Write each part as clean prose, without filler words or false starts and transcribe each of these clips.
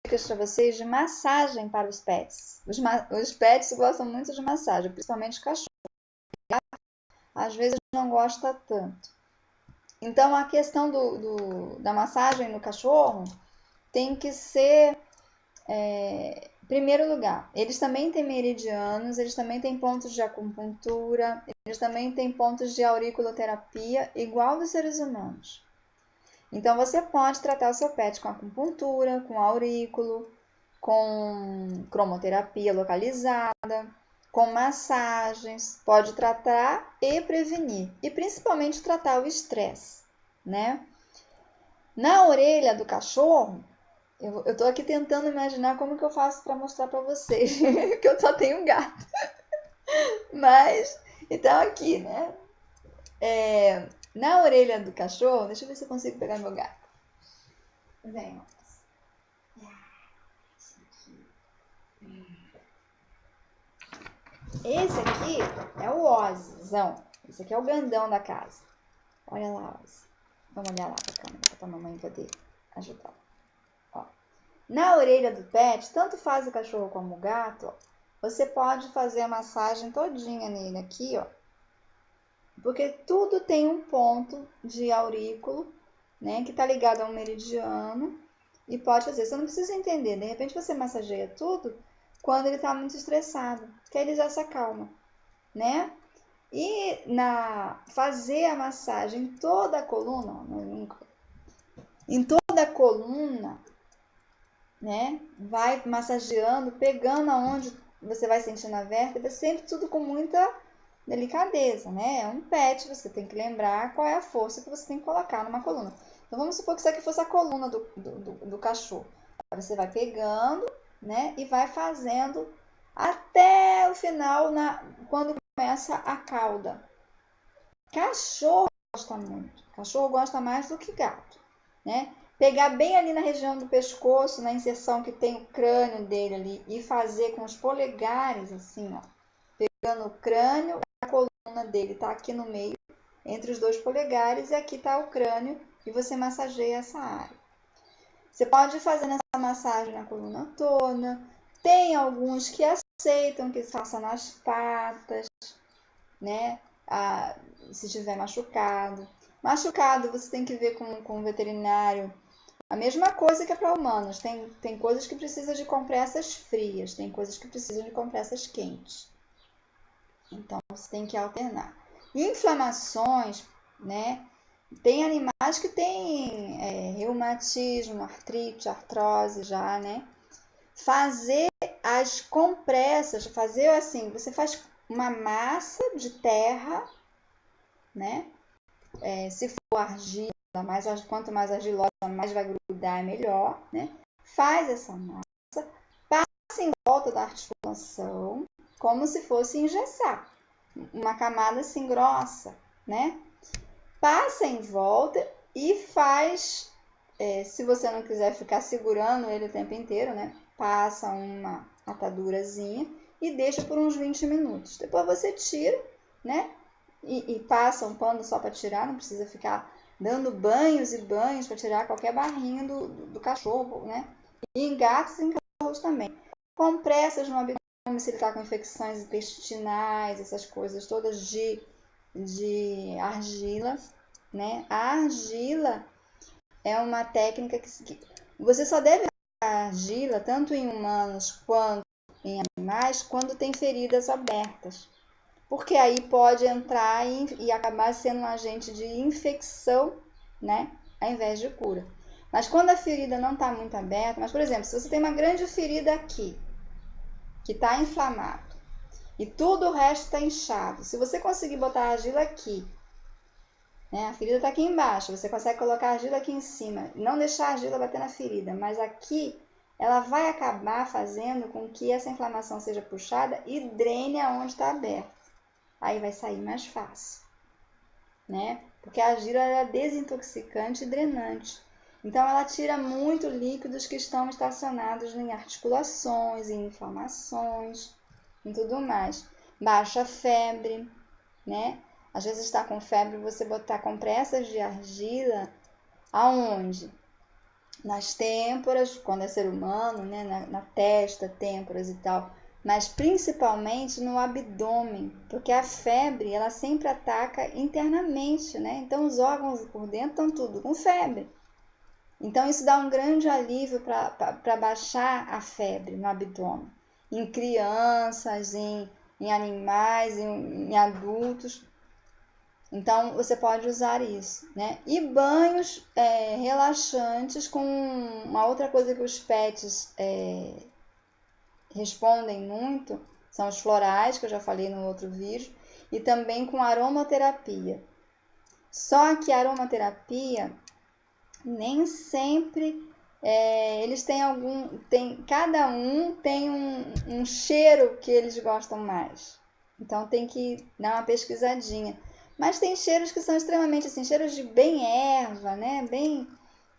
dicas para vocês de massagem para os pets. Os pets gostam muito de massagem, principalmente cachorro. Às vezes não gosta tanto. Então, a questão da massagem no cachorro tem que ser, em primeiro lugar, eles também têm meridianos, eles também têm pontos de acupuntura, eles também têm pontos de auriculoterapia, igual dos seres humanos. Então, você pode tratar o seu pet com acupuntura, com aurículo, com cromoterapia localizada, com massagens, pode tratar e prevenir, e principalmente tratar o estresse, né? Na orelha do cachorro, eu tô aqui tentando imaginar como que eu faço para mostrar para vocês, que eu só tenho gato. Mas, então aqui, né? Na orelha do cachorro, deixa eu ver se eu consigo pegar meu gato. Vem, ó. Esse aqui é o Ozzão. Esse aqui é o grandão da casa. Olha lá, Ozzy. Vamos olhar lá pra câmera, pra mamãe poder ajudar. Ó. Na orelha do pet, tanto faz o cachorro como o gato, ó, você pode fazer a massagem todinha nele aqui, ó. Porque tudo tem um ponto de aurículo, né, que tá ligado a um meridiano e pode fazer. Você não precisa entender, de repente você massageia tudo quando ele tá muito estressado, que aí ele já se acalma, né? E fazer a massagem em toda a coluna, em toda a coluna, né? Vai massageando, pegando aonde você vai sentindo a vértebra, sempre tudo com muita delicadeza, né? É um pet, você tem que lembrar qual é a força que você tem que colocar numa coluna. Então vamos supor que isso aqui fosse a coluna do cachorro. Aí você vai pegando, né? E vai fazendo até o final, quando começa a cauda. Cachorro gosta muito. Cachorro gosta mais do que gato, né? Pegar bem ali na região do pescoço, na inserção que tem o crânio dele ali, e fazer com os polegares, assim, ó. Pegando o crânio, a coluna dele tá aqui no meio, entre os dois polegares, e aqui tá o crânio, e você massageia essa área. Você pode fazer essa massagem na coluna toda. Tem alguns que aceitam que faça nas patas, né? Se tiver machucado. Machucado, você tem que ver com o veterinário. A mesma coisa que é para humanos. Tem coisas que precisam de compressas frias, tem coisas que precisam de compressas quentes. Então, você tem que alternar. Inflamações, né? Tem animais que têm reumatismo, artrite, artrose já, né? Fazer as compressas, fazer assim, você faz uma massa de terra, né? Se for argila, quanto mais argilosa, mais vai grudar, é melhor, né? Faz essa massa, passa em volta da articulação, como se fosse engessar. Uma camada assim grossa, né? Passa em volta e faz, se você não quiser ficar segurando ele o tempo inteiro, né? Passa uma atadurazinha e deixa por uns 20 minutos. Depois você tira, né? E passa um pano só para tirar, não precisa ficar dando banhos e banhos para tirar qualquer barrinho do cachorro, né? E em gatos e em cachorros também. Compressas no abdômen se ele está com infecções intestinais, essas coisas todas de argila, né? A argila é uma técnica que você só deve usar argila tanto em humanos quanto em animais quando tem feridas abertas, porque aí pode entrar e acabar sendo um agente de infecção, né? Ao invés de cura. Mas quando a ferida não está muito aberta, mas por exemplo, se você tem uma grande ferida aqui, que está inflamado, e tudo o resto está inchado, se você conseguir botar a argila aqui, né? A ferida está aqui embaixo, você consegue colocar a argila aqui em cima, não deixar a argila bater na ferida, mas aqui ela vai acabar fazendo com que essa inflamação seja puxada e drene aonde está aberto. Aí vai sair mais fácil, né? Porque a argila é desintoxicante e drenante. Então ela tira muito líquidos que estão estacionados em articulações, em inflamações e tudo mais. Baixa febre, né? Às vezes está com febre, você botar compressas de argila aonde? nas têmporas, quando é ser humano, né? Na testa, têmporas e tal, mas principalmente no abdômen, porque a febre ela sempre ataca internamente, né? Então os órgãos por dentro estão tudo com febre. Então isso dá um grande alívio para baixar a febre no abdômen, em crianças, em animais, em adultos. Então você pode usar isso, né? E banhos relaxantes com uma outra coisa que os pets respondem muito, são os florais, que eu já falei no outro vídeo, e também com aromaterapia. Só que a aromaterapia nem sempre eles têm cada um tem um cheiro que eles gostam mais. Então tem que dar uma pesquisadinha. Mas tem cheiros que são extremamente assim, cheiros de bem erva, né?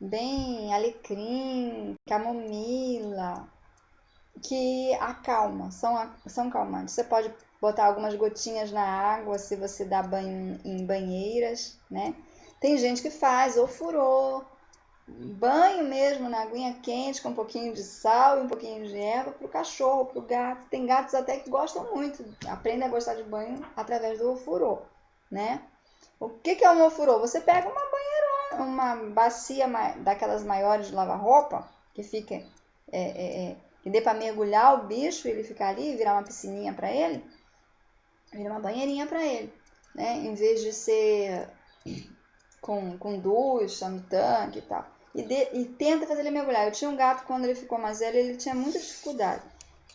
Bem alecrim, camomila, que acalma, são calmantes. Você pode botar algumas gotinhas na água se você dá banho em banheiras, né? Tem gente que faz ofurô, banho mesmo na aguinha quente com um pouquinho de sal e um pouquinho de erva para o cachorro, para o gato. Tem gatos até que gostam muito, aprendem a gostar de banho através do ofurô, né? O que é um ofurô? Você pega uma banheira, uma bacia daquelas maiores de lavar roupa, que fica que dê para mergulhar o bicho e ele ficar ali, virar uma piscininha para ele, vira uma banheirinha para ele, né? Em vez de ser com ducha no tanque e tal. E tenta fazer ele mergulhar. Eu tinha um gato, quando ele ficou mais velho, ele tinha muita dificuldade.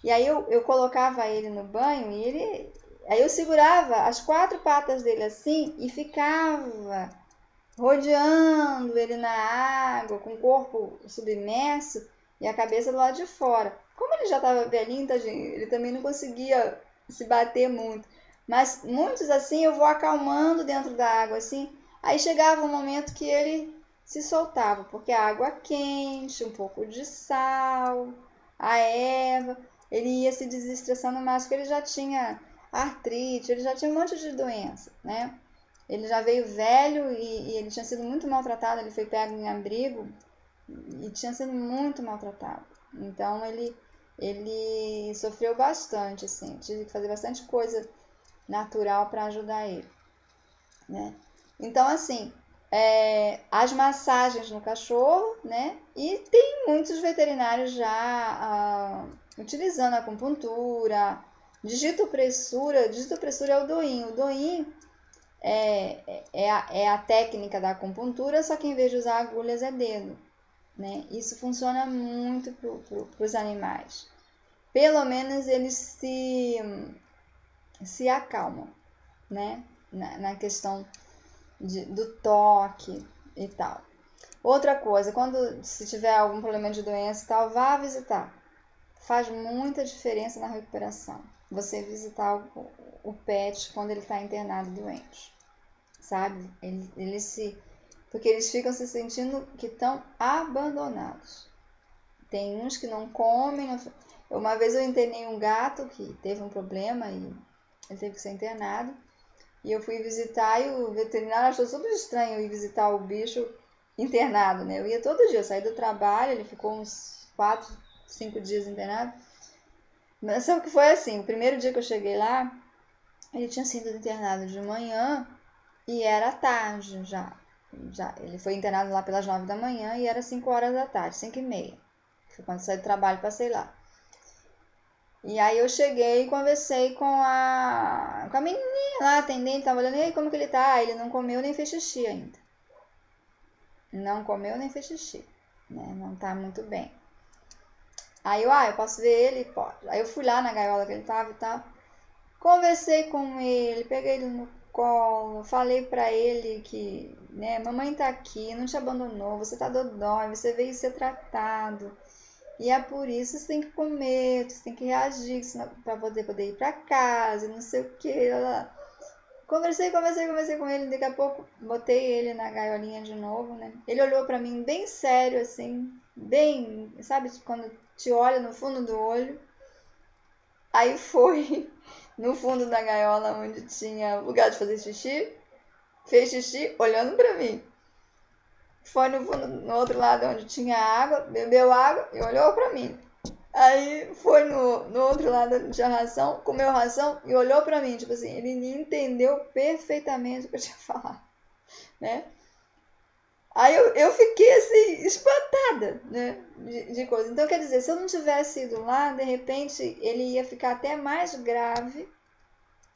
E aí eu colocava ele no banho e aí eu segurava as 4 patas dele assim e ficava rodeando ele na água, com o corpo submerso e a cabeça do lado de fora. Como ele já estava velhinho, tadinho, ele também não conseguia se bater muito. Mas muitos assim eu vou acalmando dentro da água assim. Aí chegava um momento que ele se soltava, porque a água quente, um pouco de sal, a erva, ele ia se desestressando mais, porque ele já tinha artrite, ele já tinha um monte de doença, né? Ele já veio velho e ele tinha sido muito maltratado, ele foi pego em abrigo e tinha sido muito maltratado. Então ele sofreu bastante, assim, tive que fazer bastante coisa natural para ajudar ele, né? Então, assim, as massagens no cachorro, né? E tem muitos veterinários já utilizando a acupuntura, digitopressura é o Doin. O Doin é a técnica da acupuntura, só que em vez de usar agulhas é dedo, né? Isso funciona muito para os animais. Pelo menos eles se acalmam, né? Na questão do toque e tal. Outra coisa, se tiver algum problema de doença e tal, vá visitar. Faz muita diferença na recuperação. Você visitar o pet quando ele está internado doente, sabe? Porque eles ficam se sentindo que estão abandonados. Tem uns que não comem. Uma vez eu internei um gato que teve um problema e ele teve que ser internado. E eu fui visitar e o veterinário achou super estranho eu ir visitar o bicho internado, né? Eu ia todo dia, eu saí do trabalho, ele ficou uns 4, 5 dias internado. Mas sabe o que foi assim? O primeiro dia que eu cheguei lá, ele tinha sido internado de manhã e era tarde já. Ele foi internado lá pelas 9 da manhã e era 5 horas da tarde, 5 e meia. Foi quando eu saí do trabalho e passei lá. E aí eu cheguei e conversei com a menininha lá, atendente, tava olhando, e aí, como que ele tá? Ele não comeu nem fez xixi ainda. Não comeu nem fez xixi, né? Não tá muito bem. Aí eu posso ver ele? Pode. Aí eu fui lá na gaiola que ele tava e tal. Conversei com ele, peguei ele no colo, falei pra ele que, né, mamãe tá aqui, não te abandonou, você tá dodói, você veio ser tratado. E é por isso que você tem que comer, você tem que reagir para poder ir para casa, não sei o que. Conversei com ele, daqui a pouco botei ele na gaiolinha de novo, né? Ele olhou para mim bem sério, assim, bem, sabe, quando te olha no fundo do olho. Aí foi no fundo da gaiola onde tinha lugar de fazer xixi, fez xixi olhando para mim. foi no outro lado onde tinha água, bebeu água e olhou pra mim. Aí foi no outro lado onde tinha ração, comeu ração e olhou pra mim. Tipo assim, ele entendeu perfeitamente o que eu tinha falado, né? Aí eu fiquei assim, espantada, né? De coisa. Então, quer dizer, se eu não tivesse ido lá, de repente ele ia ficar até mais grave,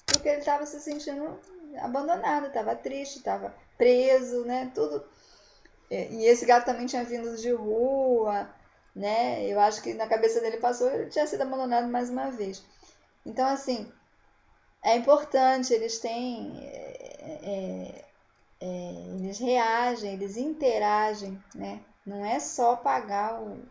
porque ele estava se sentindo abandonado, estava triste, estava preso, né? Tudo. E esse gato também tinha vindo de rua, né? Eu acho que na cabeça dele passou, ele tinha sido abandonado mais uma vez. Então, assim, é importante, eles têm. Eles reagem, eles interagem, né? Não é só pagar o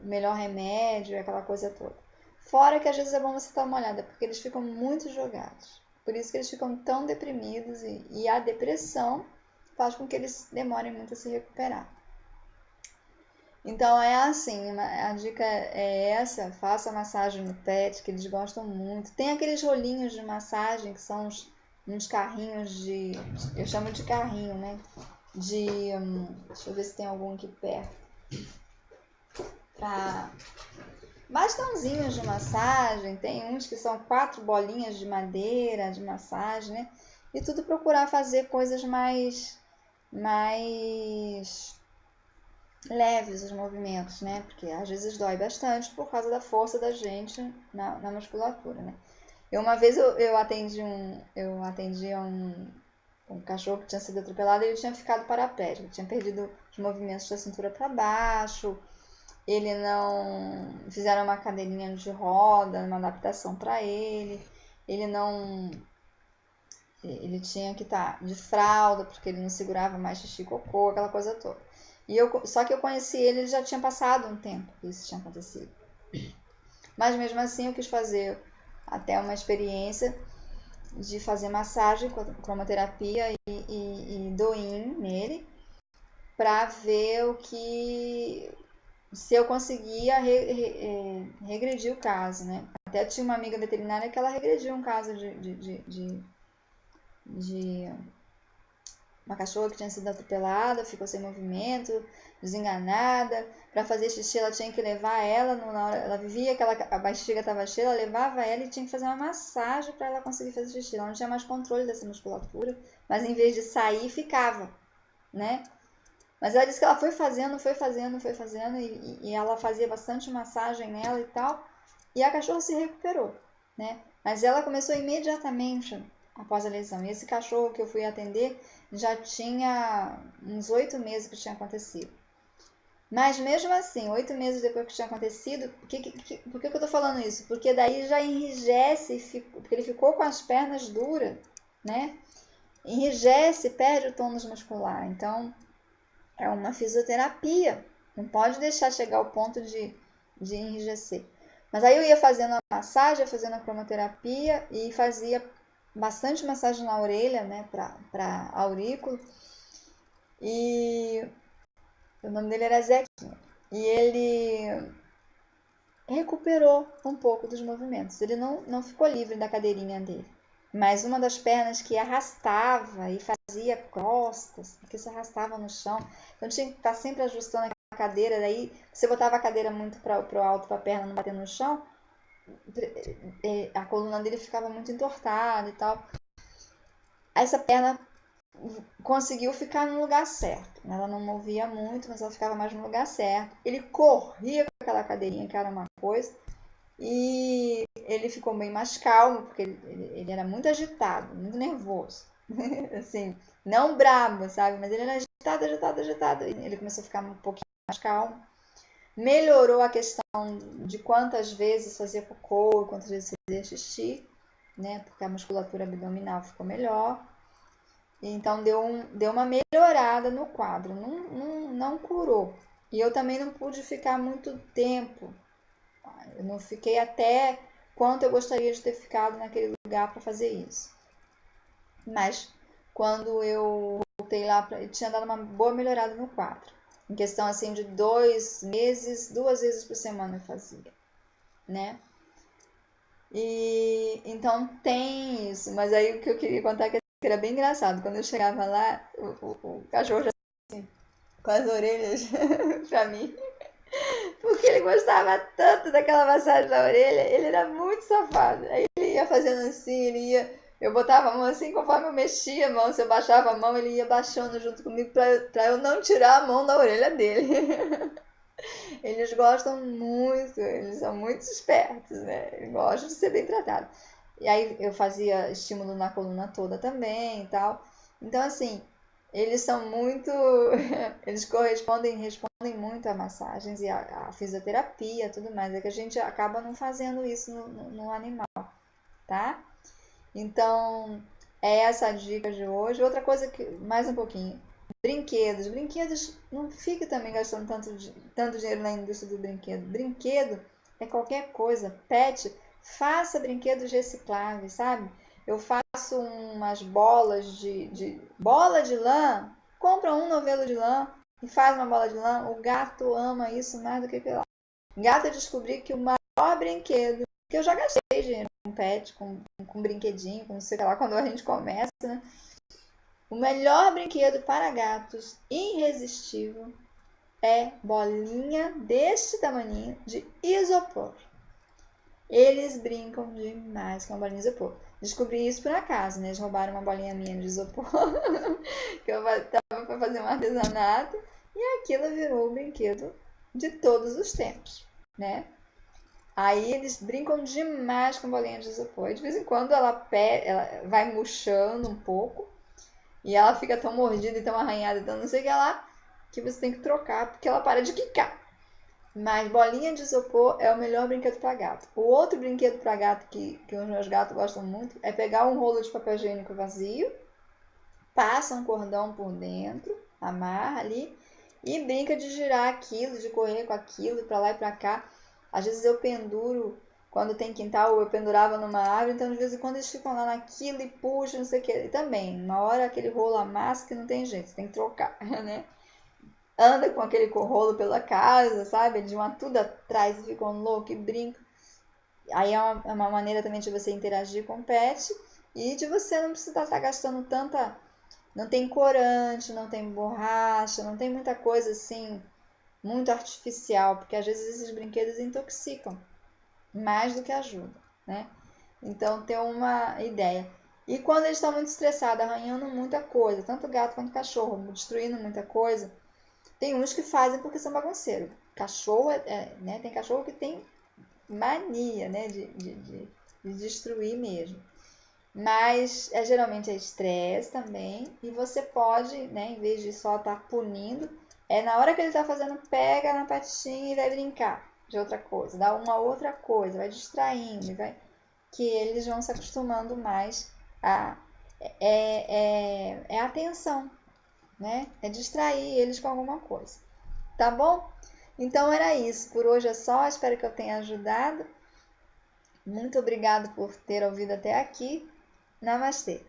melhor remédio, aquela coisa toda. Fora que às vezes é bom você dar uma olhada, porque eles ficam muito jogados. Por isso que eles ficam tão deprimidos e a depressão faz com que eles demorem muito a se recuperar. Então é assim, a dica é essa, faça massagem no pet, que eles gostam muito. Tem aqueles rolinhos de massagem que são uns carrinhos eu chamo de carrinho, né? Deixa eu ver se tem algum aqui perto. Pra bastãozinhos de massagem, tem uns que são 4 bolinhas de madeira de massagem, né? E tudo procurar fazer coisas mais leves os movimentos, né? Porque às vezes dói bastante por causa da força da gente na musculatura, né? Uma vez eu atendi um cachorro que tinha sido atropelado e ele tinha ficado paraplégico, ele tinha perdido os movimentos da cintura para baixo, ele não fizeram uma cadeirinha de roda, uma adaptação para ele tinha que estar de fralda porque ele não segurava mais xixi e cocô, aquela coisa toda. Só que eu conheci ele, já tinha passado um tempo que isso tinha acontecido. Mas mesmo assim eu quis fazer até uma experiência de fazer massagem, cromoterapia e do-in nele, para ver se eu conseguia regredir o caso, né? Até tinha uma amiga veterinária que ela regrediu um caso de uma cachorra que tinha sido atropelada, ficou sem movimento, desenganada. Para fazer xixi, ela tinha que levar ela, na hora, ela vivia que a bexiga estava cheia, ela levava ela e tinha que fazer uma massagem para ela conseguir fazer xixi. Ela não tinha mais controle dessa musculatura, mas em vez de sair, ficava, né? Mas ela disse que ela foi fazendo e ela fazia bastante massagem nela e tal, e a cachorra se recuperou, né? Mas ela começou imediatamente após a lesão. E esse cachorro que eu fui atender já tinha uns 8 meses que tinha acontecido. Mas mesmo assim, 8 meses depois que tinha acontecido, por que eu tô falando isso? Porque daí já enrijece, porque ele ficou com as pernas duras, né? Enrijece, perde o tônus muscular. Então, é uma fisioterapia. Não pode deixar chegar ao ponto de enrijecer. Mas aí eu ia fazendo a massagem, ia fazendo a cromoterapia e fazia bastante massagem na orelha, né, para aurículo. E o nome dele era Zequinha. E ele recuperou um pouco dos movimentos. Ele não ficou livre da cadeirinha dele. Mas uma das pernas que arrastava e fazia costas, que se arrastava no chão. Então tinha que estar sempre ajustando a cadeira. Daí você botava a cadeira muito para o alto para a perna não bater no chão, a coluna dele ficava muito entortada e tal. Essa perna conseguiu ficar no lugar certo. Ela não movia muito, mas ela ficava mais no lugar certo. Ele corria com aquela cadeirinha, que era uma coisa. E ele ficou bem mais calmo, porque ele era muito agitado, muito nervoso. Assim, não brabo, sabe? Mas ele era agitado. Ele começou a ficar um pouquinho mais calmo. Melhorou a questão de quantas vezes fazia cocô e quantas vezes fazia xixi, né? Porque a musculatura abdominal ficou melhor. Então deu uma melhorada no quadro, não curou. E eu também não pude ficar muito tempo. Eu não fiquei até quanto eu gostaria de ter ficado naquele lugar para fazer isso. Mas quando eu voltei lá, tinha dado uma boa melhorada no quadro. Em questão assim de 2 meses, 2 vezes por semana eu fazia, né? E então tem isso. Mas aí o que eu queria contar é que era bem engraçado. Quando eu chegava lá, o cachorro já assim, com as orelhas pra mim. Porque ele gostava tanto daquela massagem na orelha, ele era muito safado. Aí ele ia fazendo assim, eu botava a mão assim, conforme eu mexia a mão, se eu baixava a mão, ele ia baixando junto comigo pra eu não tirar a mão da orelha dele. Eles gostam muito, eles são muito espertos, né? Eles gostam de ser bem tratados. E aí eu fazia estímulo na coluna toda também e tal. Então, assim, eles são muito. Eles respondem muito a massagens e a fisioterapia e tudo mais. É que a gente acaba não fazendo isso no animal, tá? Então, é essa a dica de hoje. Outra coisa que, mais um pouquinho. Brinquedos, não fique também gastando tanto dinheiro na indústria do brinquedo. Brinquedo é qualquer coisa. Pet, faça brinquedos recicláveis, sabe? Eu faço umas bola de lã, compra um novelo de lã e faz uma bola de lã. O gato ama isso mais do que pela. Gato, eu descobri que o maior brinquedo, que eu já gastei dinheiro com pet, com brinquedinho, com não sei lá, quando a gente começa, né? O melhor brinquedo para gatos irresistível é bolinha deste tamaninho de isopor. Eles brincam demais com a bolinha de isopor. Descobri isso por acaso, né? Eles roubaram uma bolinha minha de isopor que eu tava para fazer um artesanato e aquilo virou o brinquedo de todos os tempos, né? Aí eles brincam demais com bolinha de isopor. De vez em quando ela vai murchando um pouco e ela fica tão mordida e tão arranhada, então não sei o que lá, que você tem que trocar porque ela para de quicar. Mas bolinha de isopor é o melhor brinquedo para gato. O outro brinquedo para gato que os meus gatos gostam muito é pegar um rolo de papel higiênico vazio, passa um cordão por dentro, amarra ali e brinca de girar aquilo, de correr com aquilo para lá e para cá. Às vezes eu penduro, quando tem quintal, eu pendurava numa árvore, então de vez em quando eles ficam lá naquilo e puxam, não sei o que. E também, uma hora aquele rolo amassa que não tem jeito, você tem que trocar, né? Anda com aquele rolo pela casa, sabe? Eles vão tudo atrás e ficam loucos e brincam. Aí é uma maneira também de você interagir com o pet e de você não precisar estar gastando tanta. Não tem corante, não tem borracha, não tem muita coisa assim, muito artificial, porque às vezes esses brinquedos intoxicam mais do que ajudam, né? Então, ter uma ideia. E quando eles estão muito estressados, arranhando muita coisa, tanto gato quanto cachorro, destruindo muita coisa, tem uns que fazem porque são bagunceiros. Cachorro, né? Tem cachorro que tem mania, né? De destruir mesmo. Mas geralmente é estresse também. E você pode, né? Em vez de só estar punindo, na hora que ele está fazendo, pega na patinha e vai brincar de outra coisa. Dá uma outra coisa, vai distraindo, que eles vão se acostumando mais a. É atenção, né? É distrair eles com alguma coisa. Tá bom? Então era isso. Por hoje é só. Espero que eu tenha ajudado. Muito obrigado por ter ouvido até aqui. Namastê.